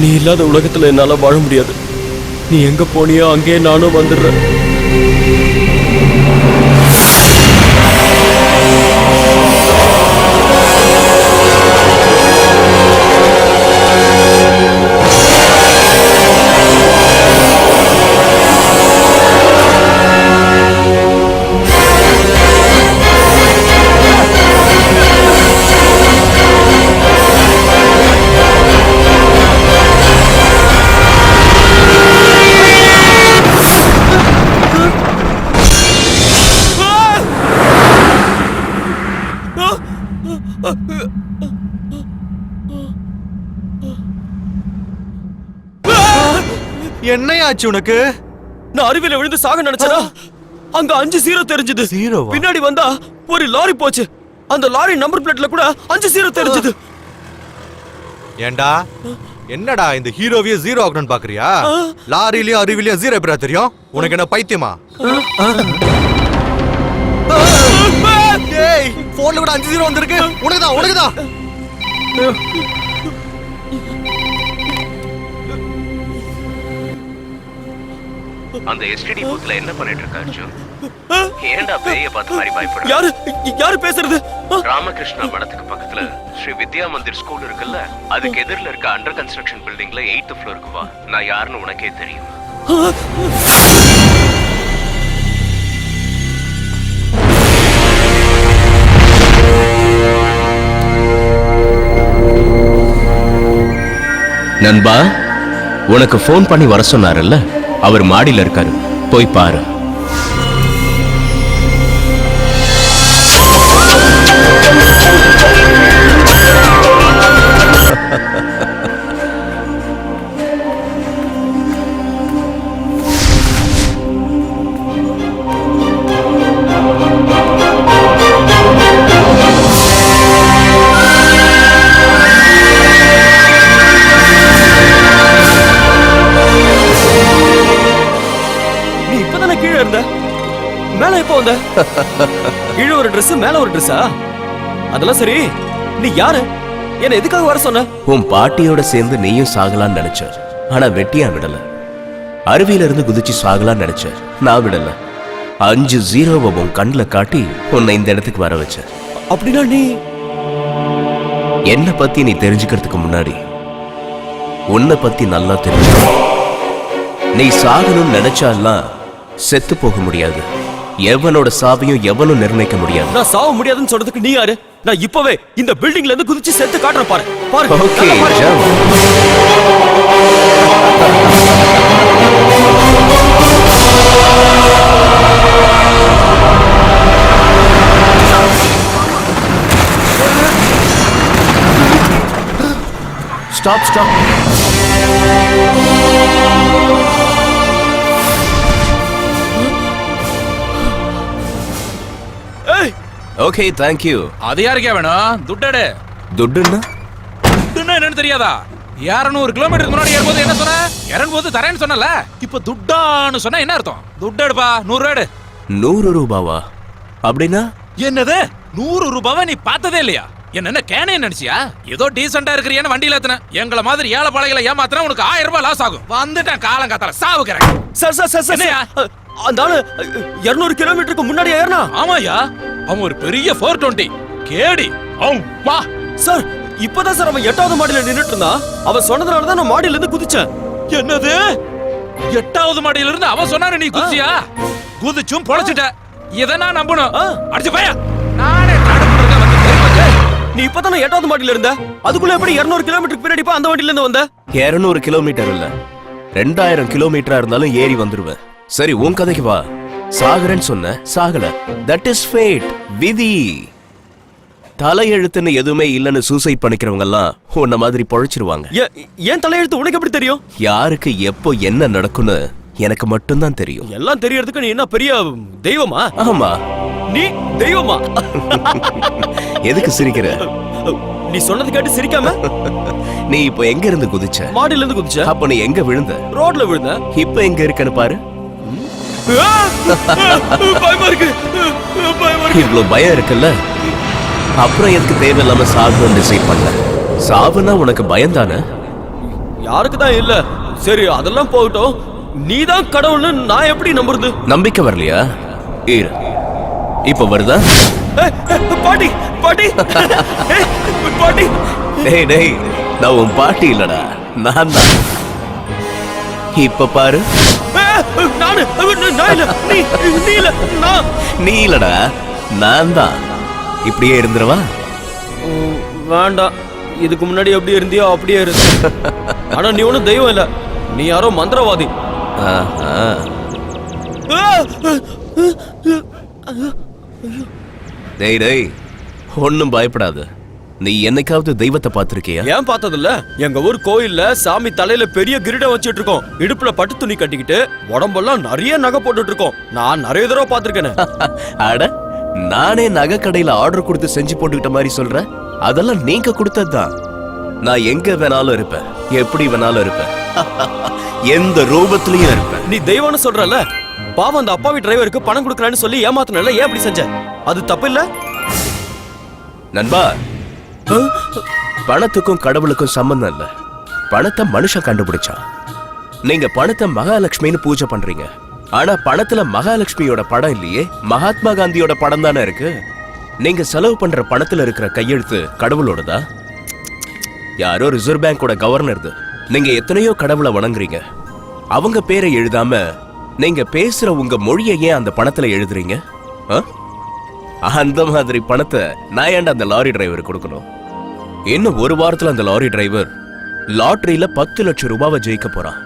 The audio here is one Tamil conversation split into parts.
நீ இல்லாத உலகத்துல என்னால வாழ முடியாது. நீ எங்க போனியோ அங்கே நானும் வந்துடுறேன். என்னையாச்சு உனக்கு? நான் அருவில விழுந்து சாக நினைச்சா அங்க 5-0 தெரிஞ்சது. பின்னாடி வந்தா ஒரு லாரி போச்சு. அந்த லாரி நம்பர் பிளேட்ல கூட 5-0 தெரிஞ்சது. ஏண்டா என்னடா இந்த ஹீரோவிய 0 ஆகணும்னு பாக்குறியா? லாரிலயும் அருவிலயும் 0 எப்படா தெரியும்? உனக்கு என்ன பைத்தியமா? டேய் போன்ல கூட 5-0 வந்திருக்கு. உனக்குதான். அந்த எஸ்டிடி பூத்ல என்ன பண்ணிட்டு இருக்க அர்ஜுன்? ஏன்டா பேய பார்த்த மாதிரி பயப்படுற? யாரு பேசுறது? ராமகிருஷ்ணா மடத்துக்கு பக்கத்துல ஸ்ரீ வித்யா மந்திர் ஸ்கூல் இருக்குல்ல, அதுக்கு எதிரில இருக்க அண்டர் கன்ஸ்ட்ரக்ஷன் பில்டிங்ல 8th ஃப்ளோருக்கு வா. நான் யாருன்னு உனக்கே தெரியும். நண்பா, உனக்கு போன் பண்ணி வர சொன்னார்ல, அவர் மாடியில இருக்காரு, போய் பாரு. கீழே ஒரு Dress மேல ஒரு Dress-ஆ? அதெல்லாம் சரி, நீ யாரு? என்ன எதுக்காக வர சொன்ன? உன் பாட்டியோட சேர்ந்து நீயும் சாகலான்னு நினைச்ச, ஆனா வெட்டியா விடல. அருவியில இருந்து குதிச்சு சாகலான்னு நினைச்ச, நான் விடல. 5-0 உன் கண்ணுல காட்டி உன்னை இந்த இடத்துக்கு வர வச்ச. அப்படின்னா நீ என்ன பத்தி நீ தெரிஞ்சுக்கிறதுக்கு முன்னாடி உன்னை பத்தி நல்லா தெரிஞ்சுக்க. நீ சாகணும்னு நினைச்சாலாம் செத்து போக முடியாது. எவனோட சாவையும் எவனும் நிர்ணயிக்க முடியாது. நான் சாவ முடியாதுன்னு சொல்றதுக்கு நீ யாரு? நான் இப்பவே இந்த பில்டிங்ல இருந்து குதிச்சு செத்து காட்டுறேன் பாரு. பாரு. Okay, stop. Okay, thank you. அது யாருக்கே வேணும்? துட்டடு. துட்டுன்னா என்னன்னு தெரியாதா? 200 கிலோமீட்டருக்கு முன்னாடி ஏறும்போது என்ன சொன்ன? இறங்கும்போது தரேன்னு சொன்னல. இப்ப துட்டான்னு சொன்னா என்ன அர்த்தம்? துட்டடுப்பா, 100 ரூபாய். 100 ரூபாவா? அப்படின்னா என்னது 100 ரூபாவை நீ பார்த்ததே இல்லையா? என்ன கேனே நினைச்சியா? ஏதோ டீசெண்டா இருக்கிறியான்னு வண்டியில ஏத்துன. எங்களை மாதிரி ஏழை பாளைகளை ஏமாத்தினா உனக்கு 1000 ரூபாய் லாஸ் ஆகும். வந்துட்டேன் காலம் காத்தால சாவுக்கிறேன். சார் அந்த ஆளு 200 கிலோமீட்டருக்கு முன்னாடி ஏறனா? ஆமாயா, அவன் ஒரு பெரிய 420 கேடி. வா சார், இப்பதான் சார் அவன் 8வது மாடியில நின்னுட்டு இருந்தான். அவன் சொன்னதுனாலதான் நான் மாடியில இருந்து குதிச்சேன். என்னது 8வது மாடியில இருந்து அவன் சொன்னாரு நீ குதிச்சியா? குதிச்சும் பொழைச்சிட்ட. இதை நான் நம்பணும். அடிச்சு போயா. நானே நீ இப்பதானே 8வது மாடியில இருந்த, அதுக்குள்ள எப்படி 200 கிலோமீட்டருக்கு பின்னாடி அந்த மாடியில இருந்து வந்த? 200 கிலோமீட்டர் இல்ல, 2000 கிலோமீட்டரா இருந்தாலும் ஏறி வந்துருவேன். சரி, உன் கதைக்கு வா. சாகரன்னு சொன்ன, சாகல. தட் இஸ் ஃபேட், விதி. தலையெழுத்துன்னு எதுவுமே இல்லன்னு சூசைட் பண்ணிக்கிறவங்க எல்லாம் உன்ன மாதிரி பொழைச்சிருவாங்க. ஏன் தலையெழுத்து உனக்கு எப்படி தெரியும்? யாருக்கு எப்போ என்ன நடக்கும்னு எனக்கு மட்டும்தான் தெரியும். எல்லாம் தெரியறதுக்கு நீ என்ன பெரிய தெய்வமா? ஆமா. நீ தெய்வமா? எதுக்கு சிரிக்கிற? நீ சொன்னது கேட்டு சிரிக்காம? நீ இப்ப எங்க இருந்து குதிச்ச? மாடியில இருந்து குதிச்ச. அப்ப நீ எங்க விழுந்த? ரோட்ல விழுந்த. இப்ப எங்க இருக்கன்னு பாரு. பயமா இருக்கு. இவ்வளவு பயம் இருக்குல்ல, அப்புறம் எதுக்கு தேவையில்லாம சாகுன்னு டிசைட் பண்ண? சாவுனா உனக்கு பயம் தானே? யாருக்கு தான் இல்ல. சரி அதெல்லாம் போகட்டும், நீதான் கடவுள்னு நான் எப்படி நம்புறது? நம்பிக்கை வரலையா? இரு, இப்ப வருதா? பாட்டி பாட்டி பாட்டி. டேய் டேய், நான் உன் பாட்டி இல்லடா, நான் தான். இப்ப பாரு. நானு நான் இல்ல, நீ இல்ல, நான். நீ இல்லடா, நான் தான். இப்படியே இருந்துருவா? வேண்டாம், இதுக்கு முன்னாடி எப்படி இருந்தியோ அப்படியே இரு. ஆனா நீ ஒன்னும் தெய்வம் இல்ல, நீ யாரோ மந்திரவாதி. ஆஹா. டேய் டேய், ஒண்ணும் பயப்படாத. நீ என்னைக்காவது தெய்வத்தை பார்த்திருக்கியா? ஏன் பார்த்ததில்ல? எங்க ஊர் கோயில்ல சாமி தலையில பெரிய கிரீடம் வச்சிட்டு இருக்கோம், இடுப்புல பட்டு துணி கட்டிக்கிட்டு உடம்பெல்லாம் நிறைய நகை போட்டுட்டு இருக்கோம். நான் நிறைய தடவை பார்த்திருக்கேன். அட, நானே நகை கடையில ஆர்டர் கொடுத்து செஞ்சு போட்டுக்கிட்ட மாதிரி சொல்ற? அதெல்லாம் நீங்க கொடுத்ததுதான். நான் எங்க வேணாலும் இருப்பேன், எப்படி வேணாலும் இருப்பேன், எந்த ரூபத்திலயும் இருப்பேன். நீ தெய்வம்னு சொல்றல, பாவம் அந்த அப்பாவி டிரைவருக்கு பணம் கொடுக்கறேன்னு சொல்லி ஏமாத்தினல, ஏன் அப்படி செஞ்ச? அது தப்பு இல்ல நண்பா. பணத்துக்கும் கடவுளுக்கும் சம்பந்தம் இல்ல. பணத்தை மனுஷன் கண்டுபிடிச்சான். நீங்க பணத்தை மகாலட்சுமின்னு பூஜை பண்றீங்க, ஆனா பணத்துல மகாலட்சுமியோட படம் இல்லையே, மகாத்மா காந்தியோட படம் தானே இருக்கு. நீங்க செலவு பண்ற பணத்துல இருக்கிற கையெழுத்து கடவுளோடதா? யாரோ ரிசர்வ் பேங்கோட கவர்னர்து. நீங்க எத்தனையோ கடவுளை வணங்குறீங்க, அவங்க பேரை எழுதாம நீங்க பேசுற உங்க மொழியை ஏன் அந்த பணத்துல எழுதுறீங்க? அந்த மாதிரி பணத்தை நான் ஏன்டா அந்த லாரி டிரைவர் கொடுக்கணும்? இன்னும் ஒரு வாரத்துல அந்த லாரி டிரைவர் லாட்டரியில 10 லட்சம் ரூபாவை ஜெயிக்க போறான்.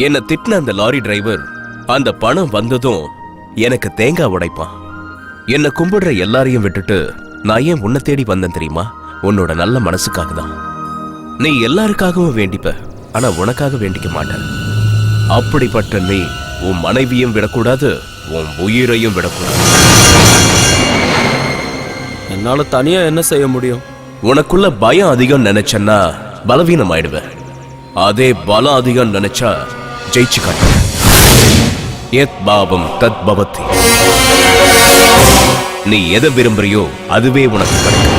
என்ன திட்டின அந்த லாரி டிரைவர் அந்த பணம் வந்ததும் எனக்கு தேங்காய் உடைப்பான். என்ன கும்பிடுற எல்லாரையும் விட்டுட்டு நான் ஏன் உன்னை தேடி வந்தேன் தெரியுமா? உன்னோட நல்ல மனசுக்காக தான். நீ எல்லாருக்காகவும் வேண்டிப்ப, ஆனா உனக்காக வேண்டிக்க மாட்ட. அப்படிப்பட்ட நீ உன் மனைவியும் விடக்கூடாது, உன் உயிரையும் விடக்கூடாது. என்னால தனியா என்ன செய்ய முடியும்? உனக்குள்ள பயம் அதிகம் நினைச்சன்னா பலவீனம் ஆயிடுவேன். அதே பலம் அதிகம் நினைச்சா ஜெயிச்சு காட்டு. எத் பாவம் தத் பவதி. நீ எதை விரும்புறியோ அதுவே உனக்கு கிடைக்கும்.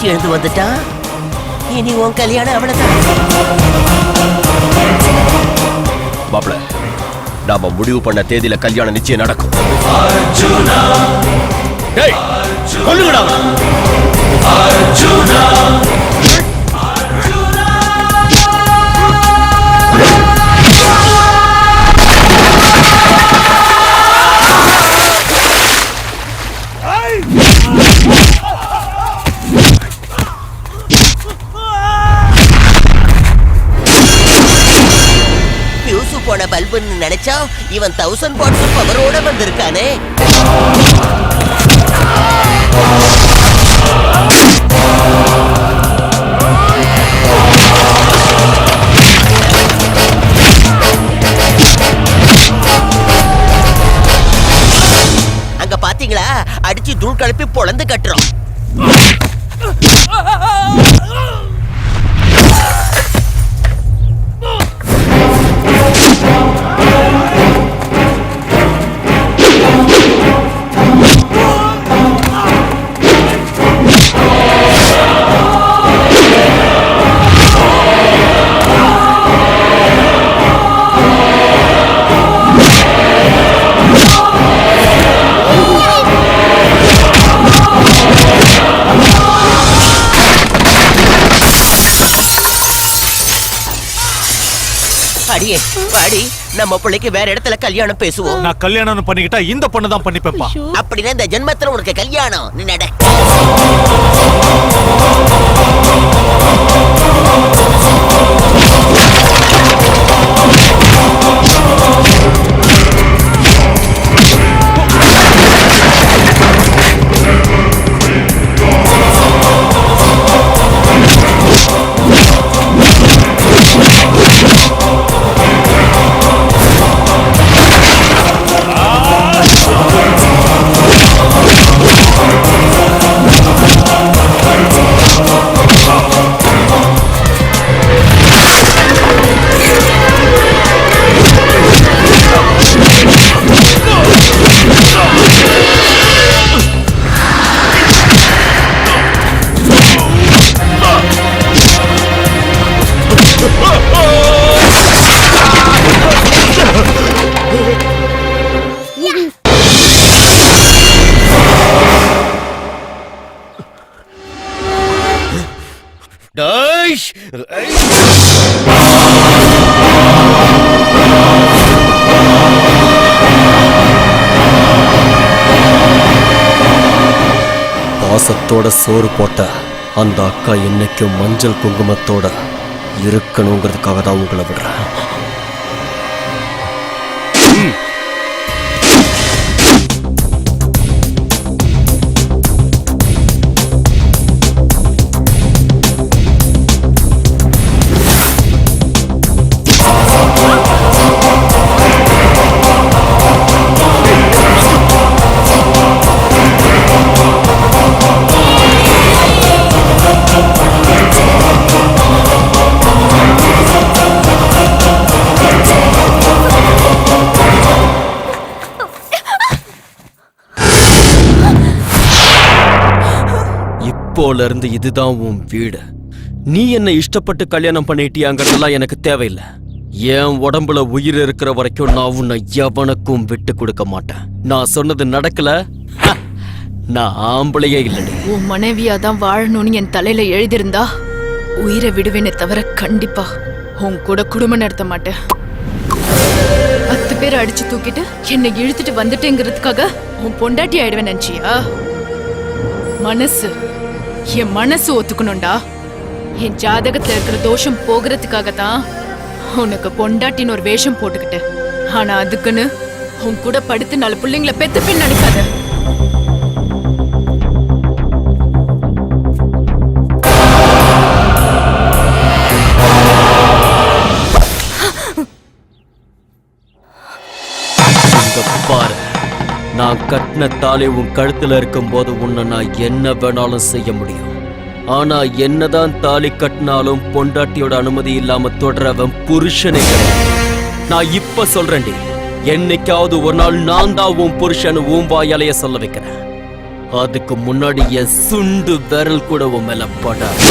எழுந்து வந்துட்டான். இனி உன் கல்யாணம் அவ்வளவுதான். மாப்ள, நாம முடிவு பண்ண தேதியில கல்யாணம் நிச்சயம் நடக்கும். டேய், கொல்லுங்கடா அவனை. போன பல்புன்னு நினைச்சா இவன் 1000 வாட்ஸ் பவரோட வந்திருக்கானே. அங்க பாத்தீங்களா, அடிச்சு தூள் கலப்பி பொளந்து கட்டுறோம். அடியே வாடி, நம்ம பிள்ளைக்கு வேற இடத்துல கல்யாணம் பேசுவோம். நான் கல்யாணம் பண்ணிக்கிட்டா இந்த பொண்ணு தான் பண்ணிப்பேப்பா. அப்படின்னா இந்த ஜென்மத்துல உனக்கு கல்யாணம். நீ நட. பாசத்தோட சோறு போட்ட அந்த அக்கா என்னைக்கும் மஞ்சள் குங்குமத்தோட இருக்கணுங்கிறதுக்காக தான் உங்களை விடுறேன். இப்போல இருந்து இதுதான் உன் வீடு. நீ என்ன இஷ்டப்பட்டு கல்யாணம் பண்ணிட்டியாங்கிறதெல்லாம் எனக்கு தேவையில்லை. என் உடம்புல உயிர் இருக்கிற வரைக்கும் நான் உன்னை எவனுக்கும் விட்டு கொடுக்க மாட்டேன். நான் சொன்னது நடக்கல, நான் ஆம்பளையே இல்லடி. உன் மனைவியா தான் வாழணும்னு என் தலையில எழுதியிருந்தா உயிரை விடுவேனே தவிர கண்டிப்பா உன் கூட குடும்பம் நடத்த மாட்டேன். 10 பேரை அடிச்சு தூக்கிட்டு என்னை இழுத்துட்டு வந்துட்டேங்கிறதுக்காக உன் பொண்டாட்டி ஆயிடுவேன் நினைச்சியா? என் மனசு ஒத்துக்கணும்டா. என் ஜாதகத்துல இருக்கிற தோஷம் போகிறதுக்காக தான் உனக்கு பொண்டாட்டின்னு ஒரு வேஷம் போட்டுக்கிட்டேன். ஆனா அதுக்குன்னு உன் கூட படுத்து 4 பிள்ளைங்களை பெத்து பின் நடிக்காத. பாரு, நான் கட்டின தாலி உன் கழுத்துல இருக்கும் போது உன்னை நான் என்ன வேணாலும் செய்ய முடியும். ஆனா என்னதான் தாலி கட்டினாலும் பொண்டாட்டியோட அனுமதி இல்லாம தொடரவன் புருஷனே கிடையாது. நான் இப்ப சொல்றேன்டி, என்னைக்காவது ஒரு நாள் நான் தான் உன் புருஷன் உன் வாயாலைய சொல்ல வைக்கிறேன். அதுக்கு முன்னாடி என் சுண்டு விரல் கூட உன் மேல படாது.